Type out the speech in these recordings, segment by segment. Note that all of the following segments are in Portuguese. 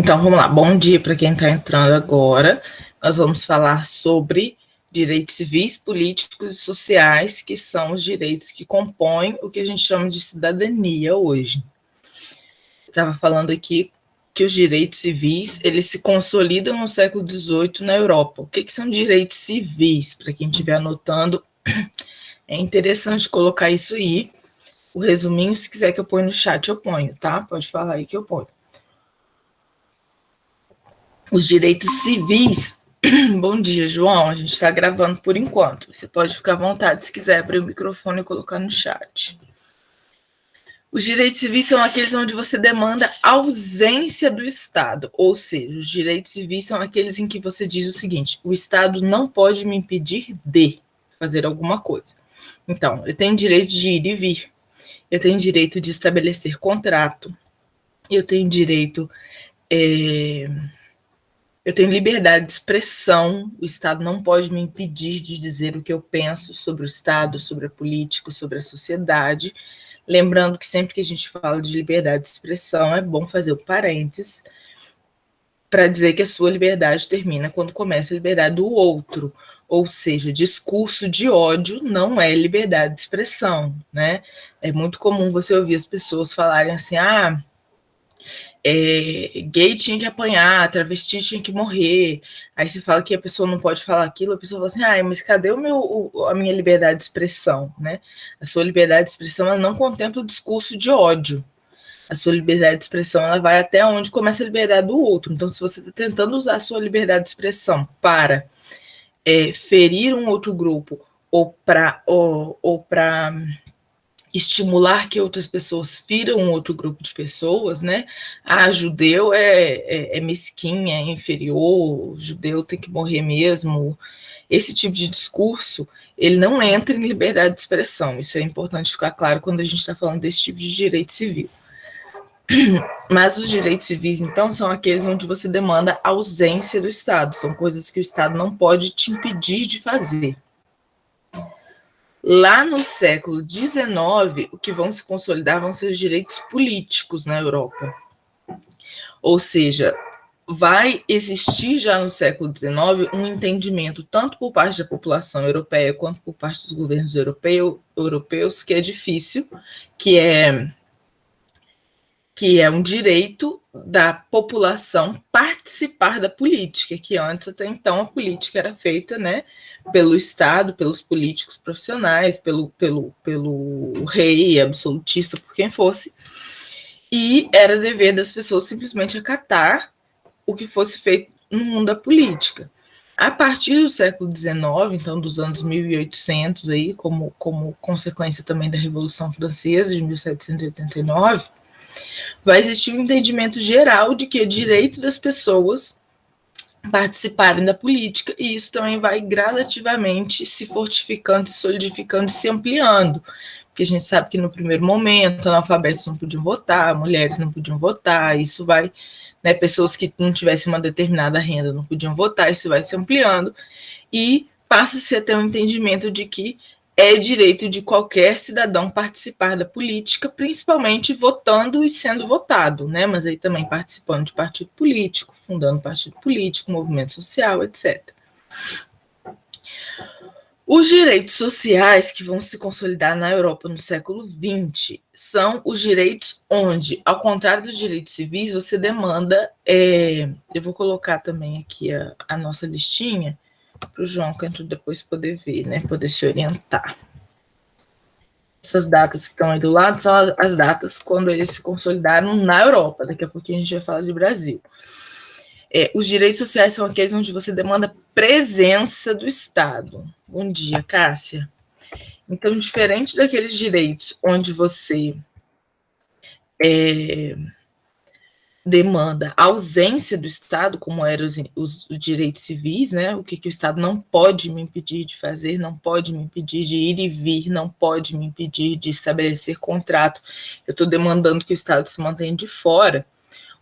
Então, vamos lá. Bom dia para quem está entrando agora. Nós vamos falar sobre direitos civis, políticos e sociais, que são os direitos que compõem o que a gente chama de cidadania hoje. Estava falando aqui que os direitos civis, eles se consolidam no século XVIII na Europa. O que são direitos civis? Para quem estiver anotando, é interessante colocar isso aí. O resuminho, se quiser que eu ponha no chat, eu ponho, tá? Pode falar aí que eu ponho. Os direitos civis. Bom dia, João. A gente está gravando por enquanto. Você pode ficar à vontade, se quiser, abrir o microfone e colocar no chat. Os direitos civis são aqueles onde você demanda ausência do Estado, ou seja, os direitos civis são aqueles em que você diz o seguinte: o Estado não pode me impedir de fazer alguma coisa. Então, eu tenho direito de ir e vir, eu tenho direito de estabelecer contrato, eu tenho direito... Eu tenho liberdade de expressão, o Estado não pode me impedir de dizer o que eu penso sobre o Estado, sobre a política, sobre a sociedade. Lembrando que sempre que a gente fala de liberdade de expressão, é bom fazer um parênteses para dizer que a sua liberdade termina quando começa a liberdade do outro. Ou seja, discurso de ódio não é liberdade de expressão, né? É muito comum você ouvir as pessoas falarem assim, gay tinha que apanhar, travesti tinha que morrer. Aí você fala que a pessoa não pode falar aquilo, a pessoa fala assim, mas cadê a minha liberdade de expressão, né? A sua liberdade de expressão, ela não contempla o discurso de ódio. A sua liberdade de expressão, ela vai até onde começa a liberdade do outro. Então, se você está tentando usar a sua liberdade de expressão para ferir um outro grupo ou para estimular que outras pessoas firam um outro grupo de pessoas, né? Judeu é mesquinha, é inferior, judeu tem que morrer mesmo. Esse tipo de discurso, ele não entra em liberdade de expressão. Isso é importante ficar claro quando a gente está falando desse tipo de direito civil. Mas os direitos civis, então, são aqueles onde você demanda a ausência do Estado. São coisas que o Estado não pode te impedir de fazer. Lá no século XIX, o que vão se consolidar vão ser os direitos políticos na Europa. Ou seja, vai existir já no século XIX um entendimento, tanto por parte da população europeia quanto por parte dos governos europeus, que é difícil, que é um direito da população participar da política, que antes, até então, a política era feita, né, pelo Estado, pelos políticos profissionais, pelo rei, absolutista, por quem fosse, e era dever das pessoas simplesmente acatar o que fosse feito no mundo da política. A partir do século XIX, então dos anos 1800, aí, como consequência também da Revolução Francesa de 1789, vai existir um entendimento geral de que é direito das pessoas participarem da política, e isso também vai gradativamente se fortificando, se solidificando e se ampliando, porque a gente sabe que no primeiro momento analfabetos não podiam votar, mulheres não podiam votar, isso vai, né, pessoas que não tivessem uma determinada renda não podiam votar, isso vai se ampliando, e passa-se a ter um entendimento de que é direito de qualquer cidadão participar da política, principalmente votando e sendo votado, né? Mas aí também participando de partido político, fundando partido político, movimento social, etc. Os direitos sociais que vão se consolidar na Europa no século XX são os direitos onde, ao contrário dos direitos civis, você demanda... eu vou colocar também aqui a nossa listinha, para o João Canto depois poder ver, né? Poder se orientar. Essas datas que estão aí do lado são as datas quando eles se consolidaram na Europa. Daqui a pouquinho a gente vai falar de Brasil. Os direitos sociais são aqueles onde você demanda presença do Estado. Bom dia, Cássia. Então, diferente daqueles direitos onde você demanda ausência do Estado, como eram os direitos civis, né? O que o Estado não pode me impedir de fazer, não pode me impedir de ir e vir, não pode me impedir de estabelecer contrato. Eu estou demandando que o Estado se mantenha de fora.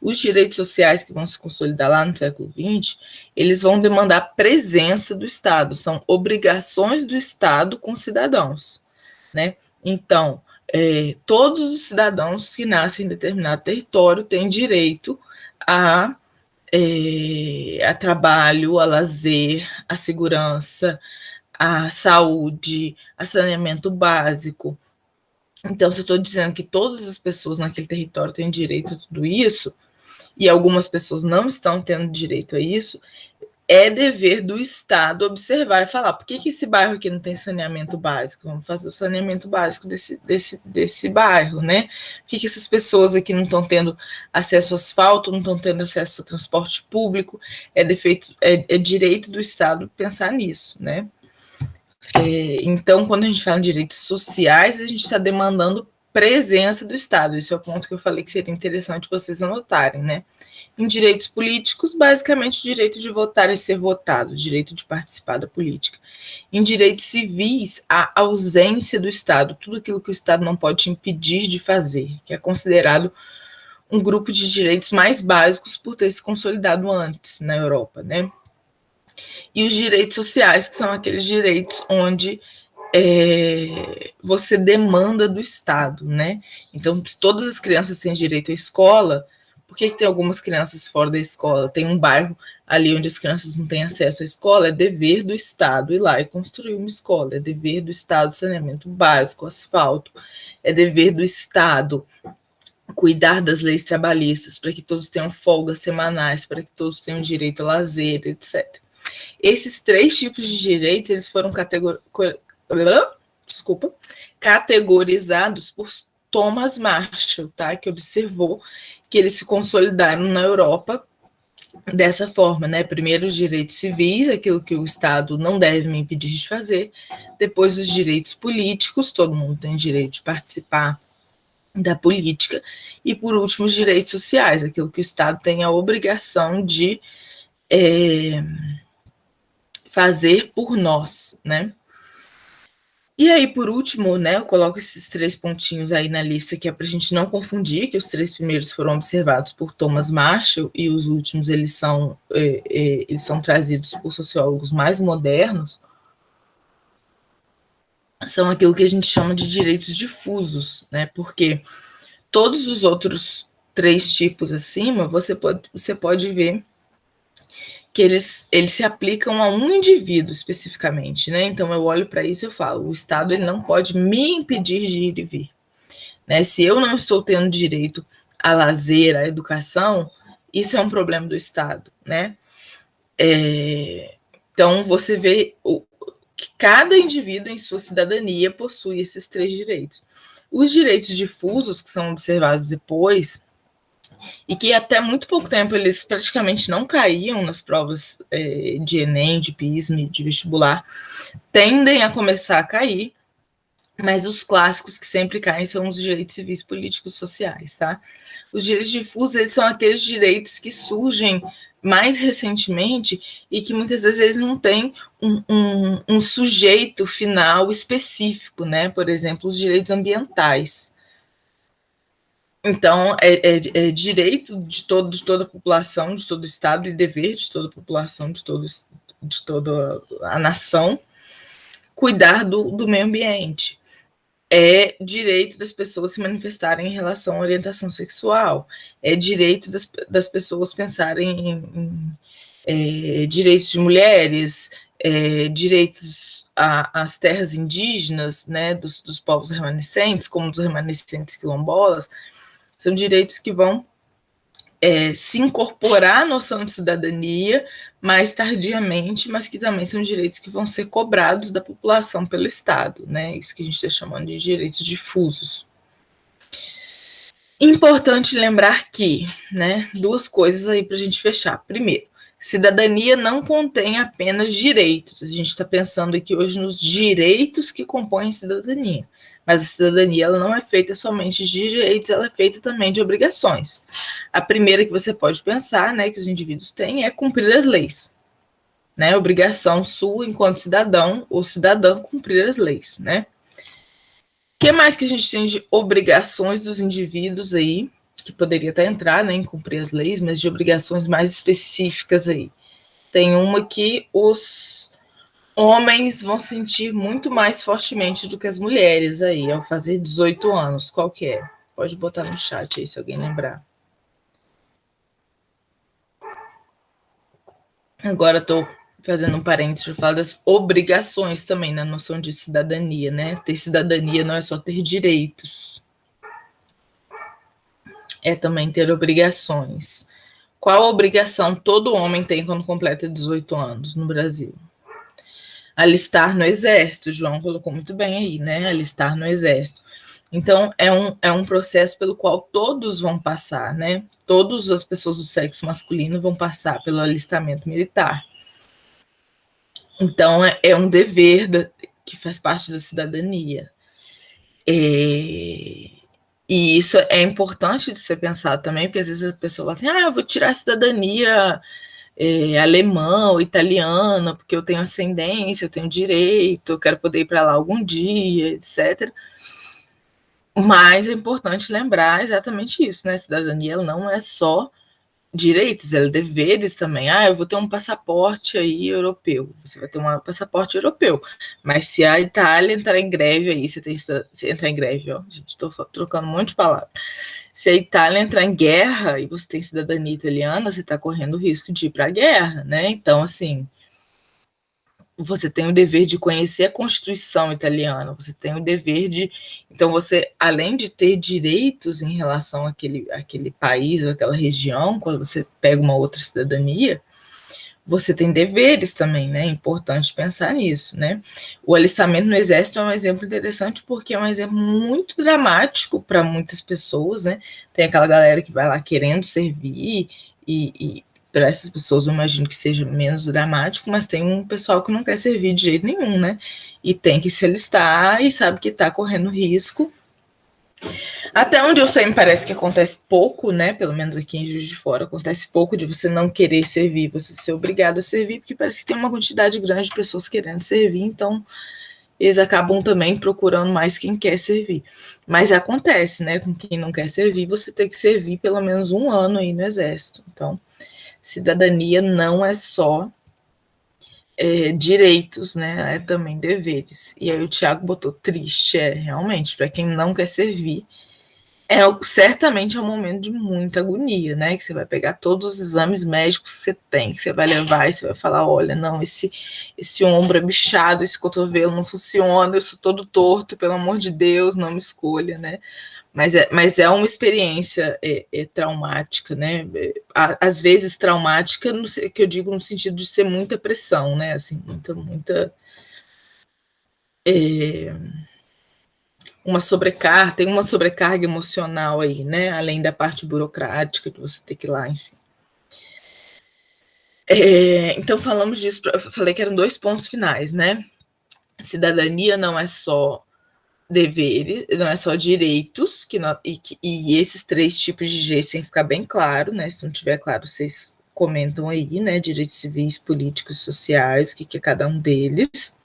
Os direitos sociais que vão se consolidar lá no século XX, eles vão demandar presença do Estado, são obrigações do Estado com cidadãos, né? Então, todos os cidadãos que nascem em determinado território têm direito a a trabalho, a lazer, a segurança, a saúde, a saneamento básico. Então, se eu estou dizendo que todas as pessoas naquele território têm direito a tudo isso, e algumas pessoas não estão tendo direito a isso, é dever do Estado observar e falar, por que esse bairro aqui não tem saneamento básico? Vamos fazer o saneamento básico desse bairro, né? Por que essas pessoas aqui não estão tendo acesso ao asfalto, não estão tendo acesso ao transporte público? É direito do Estado pensar nisso, né? Então, quando a gente fala em direitos sociais, a gente está demandando presença do Estado. Esse é o ponto que eu falei que seria interessante vocês anotarem, né? Em direitos políticos, basicamente o direito de votar e ser votado, o direito de participar da política. Em direitos civis, a ausência do Estado, tudo aquilo que o Estado não pode te impedir de fazer, que é considerado um grupo de direitos mais básicos por ter se consolidado antes na Europa, né? E os direitos sociais, que são aqueles direitos onde você demanda do Estado, né? Então, se todas as crianças têm direito à escola, por que tem algumas crianças fora da escola? Tem um bairro ali onde as crianças não têm acesso à escola, é dever do Estado ir lá e construir uma escola, é dever do Estado saneamento básico, asfalto, é dever do Estado cuidar das leis trabalhistas para que todos tenham folgas semanais, para que todos tenham direito a lazer, etc. Esses 3 tipos de direitos, eles foram categorizados por Thomas Marshall, tá? Que observou que eles se consolidaram na Europa dessa forma, né? Primeiro os direitos civis, aquilo que o Estado não deve me impedir de fazer, depois os direitos políticos, todo mundo tem direito de participar da política, e por último os direitos sociais, aquilo que o Estado tem a obrigação de fazer por nós, né? E aí, por último, né, eu coloco esses 3 pontinhos aí na lista, que é para a gente não confundir, que os 3 primeiros foram observados por Thomas Marshall e os últimos eles são trazidos por sociólogos mais modernos, são aquilo que a gente chama de direitos difusos, né? Porque todos os outros 3 tipos acima, você pode ver que eles se aplicam a um indivíduo especificamente, né? Então eu olho para isso e eu falo, o Estado ele não pode me impedir de ir e vir, né? Se eu não estou tendo direito a lazer, à educação, isso é um problema do Estado, né? Então você vê que cada indivíduo em sua cidadania possui esses 3 direitos. Os direitos difusos, que são observados depois, e que até muito pouco tempo eles praticamente não caíam nas provas de Enem, de PISM, de vestibular, tendem a começar a cair, mas os clássicos que sempre caem são os direitos civis, políticos, sociais, tá? Os direitos difusos, eles são aqueles direitos que surgem mais recentemente e que muitas vezes eles não têm um sujeito final específico, né? Por exemplo, os direitos ambientais. Então, é direito de toda a população, de todo o Estado, e dever de toda a população, de toda a nação, cuidar do meio ambiente. É direito das pessoas se manifestarem em relação à orientação sexual. É direito das pessoas pensarem em direitos de mulheres, direitos às terras indígenas, né, dos povos remanescentes, como dos remanescentes quilombolas. São direitos que vão se incorporar à noção de cidadania mais tardiamente, mas que também são direitos que vão ser cobrados da população pelo Estado, né? Isso que a gente está chamando de direitos difusos. Importante lembrar que, né, 2 coisas aí para a gente fechar. Primeiro, cidadania não contém apenas direitos. A gente está pensando aqui hoje nos direitos que compõem a cidadania. Mas a cidadania ela não é feita somente de direitos, ela é feita também de obrigações. A primeira que você pode pensar, né, que os indivíduos têm, é cumprir as leis. Né? Obrigação sua, enquanto cidadão ou cidadã, cumprir as leis. Né? O que mais que a gente tem de obrigações dos indivíduos aí, que poderia até entrar, né, em cumprir as leis, mas de obrigações mais específicas aí? Tem uma que os homens vão sentir muito mais fortemente do que as mulheres aí, ao fazer 18 anos. Qual que é? Pode botar no chat aí, se alguém lembrar. Agora estou fazendo um parênteses para falar das obrigações também na noção de cidadania, né? Ter cidadania não é só ter direitos, é também ter obrigações. Qual obrigação todo homem tem quando completa 18 anos no Brasil? Alistar no exército, o João colocou muito bem aí, né? Alistar no exército. Então, é um processo pelo qual todos vão passar, né? Todas as pessoas do sexo masculino vão passar pelo alistamento militar. Então, é um dever que faz parte da cidadania. E isso é importante de ser pensado também, porque às vezes a pessoa fala assim, eu vou tirar a cidadania alemã ou italiana, porque eu tenho ascendência, eu tenho direito, eu quero poder ir para lá algum dia, etc. Mas é importante lembrar exatamente isso, né? Cidadania não é só direitos, ela é deveres também. Eu vou ter um passaporte aí europeu. Você vai ter um passaporte europeu. Mas se a Itália entrar em greve aí, você entrar em greve, ó, gente, estou trocando um monte de palavras. Se a Itália entrar em guerra e você tem cidadania italiana, você está correndo o risco de ir para a guerra, né? Então, assim, você tem o dever de conhecer a Constituição italiana, você tem o dever de... Então, você, além de ter direitos em relação àquele país ou àquela região, quando você pega uma outra cidadania, você tem deveres também, né? É importante pensar nisso, né? O alistamento no exército é um exemplo interessante porque é um exemplo muito dramático para muitas pessoas, né? Tem aquela galera que vai lá querendo servir e para essas pessoas eu imagino que seja menos dramático, mas tem um pessoal que não quer servir de jeito nenhum, né? E tem que se alistar e sabe que está correndo risco. Até onde eu sei, me parece que acontece pouco, né? Pelo menos aqui em Juiz de Fora, acontece pouco de você não querer servir, você ser obrigado a servir, porque parece que tem uma quantidade grande de pessoas querendo servir, então eles acabam também procurando mais quem quer servir. Mas acontece, né? Com quem não quer servir, você tem que servir pelo menos 1 ano aí no Exército. Então, cidadania não é só direitos, né? É também deveres. E aí o Tiago botou triste, realmente, para quem não quer servir, certamente é um momento de muita agonia, né? Que você vai pegar todos os exames médicos que você tem, que você vai levar e você vai falar, olha, não, esse ombro é bichado, esse cotovelo não funciona, eu sou todo torto, pelo amor de Deus, não me escolha, né? Mas é uma experiência traumática, né? Às vezes traumática, que eu digo no sentido de ser muita pressão, né? Assim, muita tem uma sobrecarga emocional aí, né? Além da parte burocrática que você tem que ir lá, enfim. Então falamos disso, eu falei que eram 2 pontos finais, né? Cidadania não é só deveres, não é só direitos, e esses 3 tipos de direitos tem que ficar bem claro, né? Se não tiver claro, vocês comentam aí, né? Direitos civis, políticos, sociais, o que é cada um deles.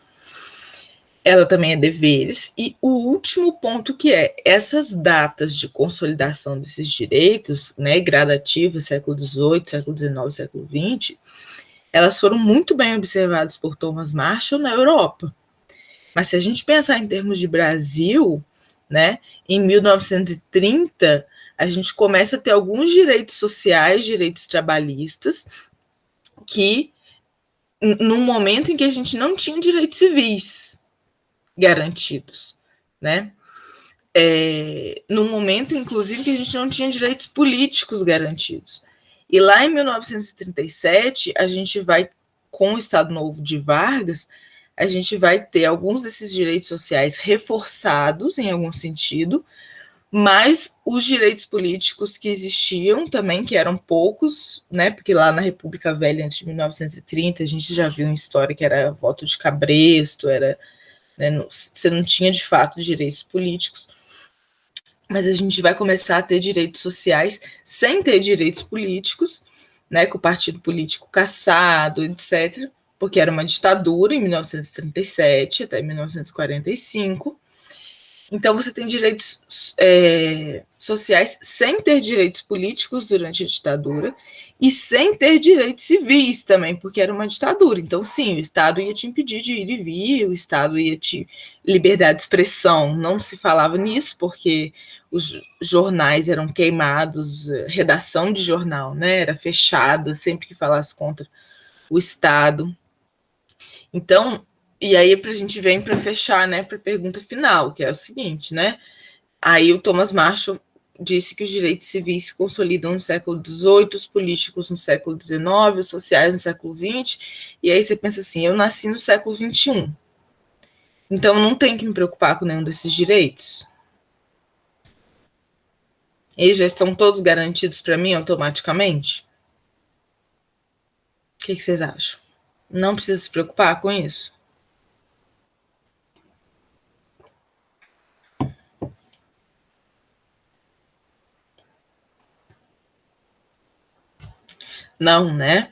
Ela também é deveres. E o último ponto que essas datas de consolidação desses direitos, né, gradativas, século XVIII, século XIX, século XX, elas foram muito bem observadas por Thomas Marshall na Europa. Mas se a gente pensar em termos de Brasil, né, em 1930, a gente começa a ter alguns direitos sociais, direitos trabalhistas, que num momento em que a gente não tinha direitos civis garantidos, né? Num momento, inclusive, que a gente não tinha direitos políticos garantidos. E lá em 1937, a gente vai, com o Estado Novo de Vargas, a gente vai ter alguns desses direitos sociais reforçados, em algum sentido, mas os direitos políticos que existiam também, que eram poucos, né? Porque lá na República Velha, antes de 1930, a gente já viu em história que era voto de cabresto, era... Né, você não tinha de fato direitos políticos, mas a gente vai começar a ter direitos sociais sem ter direitos políticos, né, com o partido político cassado, etc., porque era uma ditadura em 1937 até 1945. Então, você tem direitos sociais sem ter direitos políticos durante a ditadura e sem ter direitos civis também, porque era uma ditadura. Então, sim, o Estado ia te impedir de ir e vir, o Estado ia te... Liberdade de expressão, não se falava nisso, porque os jornais eram queimados, redação de jornal, né, era fechada, sempre que falasse contra o Estado. Então, e aí a gente vem para fechar, né, para a pergunta final, que é o seguinte, né? Aí o Thomas Marshall disse que os direitos civis se consolidam no século XVIII, os políticos no século XIX, os sociais no século XX, e aí você pensa assim, eu nasci no século XXI, então não tem que me preocupar com nenhum desses direitos. Eles já estão todos garantidos para mim automaticamente? O que vocês acham? Não precisa se preocupar com isso? Não, né?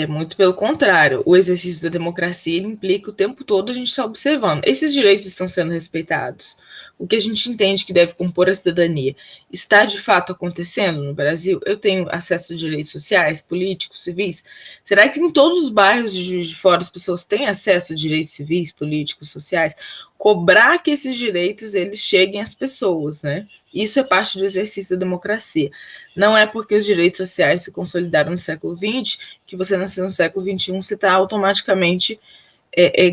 Muito pelo contrário, o exercício da democracia implica o tempo todo a gente estar observando. Esses direitos estão sendo respeitados? O que a gente entende que deve compor a cidadania está de fato acontecendo no Brasil? Eu tenho acesso a direitos sociais, políticos, civis? Será que em todos os bairros de Juiz de Fora as pessoas têm acesso a direitos civis, políticos, sociais? Cobrar que esses direitos eles cheguem às pessoas, né? Isso é parte do exercício da democracia. Não é porque os direitos sociais se consolidaram no século XX que você nasceu no século XXI, você está automaticamente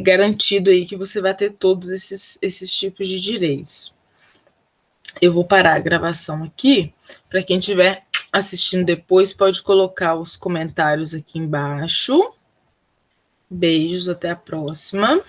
garantido aí que você vai ter todos esses tipos de direitos. Eu vou parar a gravação aqui. Para quem estiver assistindo depois, pode colocar os comentários aqui embaixo. Beijos, até a próxima.